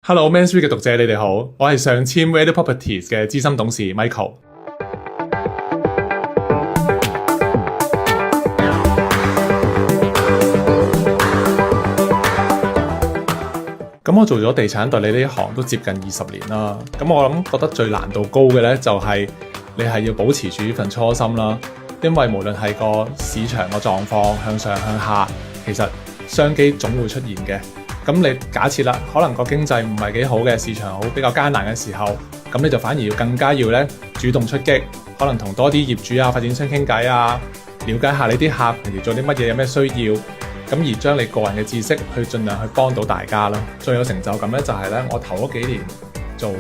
Hello，Man Street 嘅讀者，你哋好，我係上簽 Value Properties 嘅資深董事 Michael。咁我做咗地產代理呢一行都接近20年啦。咁我覺得最難度高嘅呢，就係你係要保持住呢份初心啦。因為無論係個市場個狀況向上向下，其實商機總會出現嘅。咁你假設啦，可能個經濟唔係幾好嘅，市場比較艱難嘅時候，咁你就反而要更加要主動出擊，可能同多啲業主啊、發展商傾偈啊，了解下你啲客平時做啲乜嘢，有咩需要，咁而將你個人嘅知識去盡量去幫到大家啦。最有成就感咧就係咧，我頭嗰幾年做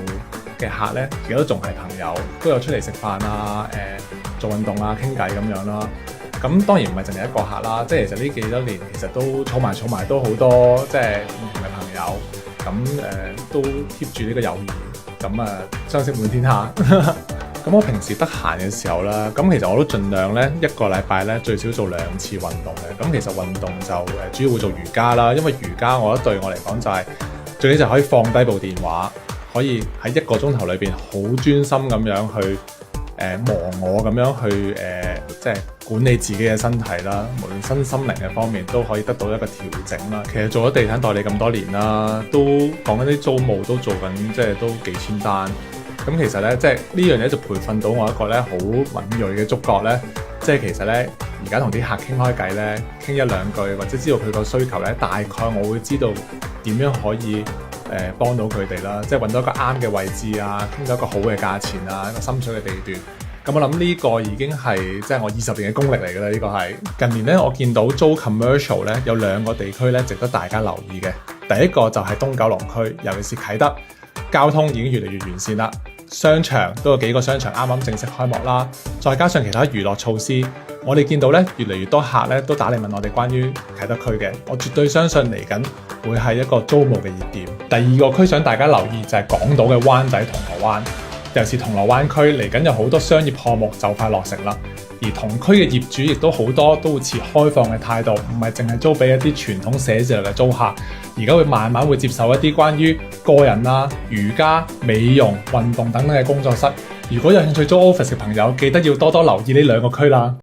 嘅客咧，而家都仲係朋友，都有出嚟食飯啊、做運動啊、傾偈咁樣啦。咁當然唔係淨係一個客啦，即係其實呢幾多年其實都儲埋都好多即係唔同嘅朋友，咁都 keep 住呢個友誼，咁相識滿天下。咁我平時得閒嘅時候啦，咁其實我都盡量咧一個禮拜咧最少做2次運動嘅。咁其實運動就主要會做瑜伽啦，因為瑜伽我覺得對我嚟講就係最緊就可以放低部電話，可以喺1個鐘頭裏邊好專心咁樣去忘我咁樣去即係管理自己嘅身體啦，無論身心靈嘅方面都可以得到一個調整啦。其實做咗地產代理咁多年啦，都講緊啲租務都做緊，即係都幾千單。咁其實咧，即係呢樣嘢就培訓到我一個咧好敏鋭嘅觸覺咧，即係其實咧而家同啲客傾開偈咧，傾一兩句或者知道佢個需求咧，大概我會知道點樣可以幫到佢哋啦，即係揾到一個啱嘅位置啊，傾到一個好嘅價錢啊，一個心水嘅地段。咁我諗呢個已經係即係我20年嘅功力嚟㗎啦。呢個係近年咧，我見到租 commercial 咧有2個地區咧值得大家留意嘅。第一個就係東九龍區，尤其是啟德，交通已經越嚟越完善啦，商場都有幾個商場啱啱正式開幕啦，再加上其他娛樂措施，我哋見到咧越嚟越多客咧都打嚟問我哋關於啟德區嘅，我絕對相信嚟緊會係一個租務嘅熱點。第2個區想大家留意就係港島嘅灣仔銅鑼灣，尤其是銅鑼灣區嚟緊有好多商業項目就快落成啦，而同區嘅業主亦都好多都會持開放嘅態度，唔係淨係租俾一啲傳統寫字樓嘅租客，而家會慢慢會接受一啲關於個人啦、瑜伽、美容、運動等等嘅工作室。如果有興趣租 office 嘅朋友，記得要多多留意呢2個區啦。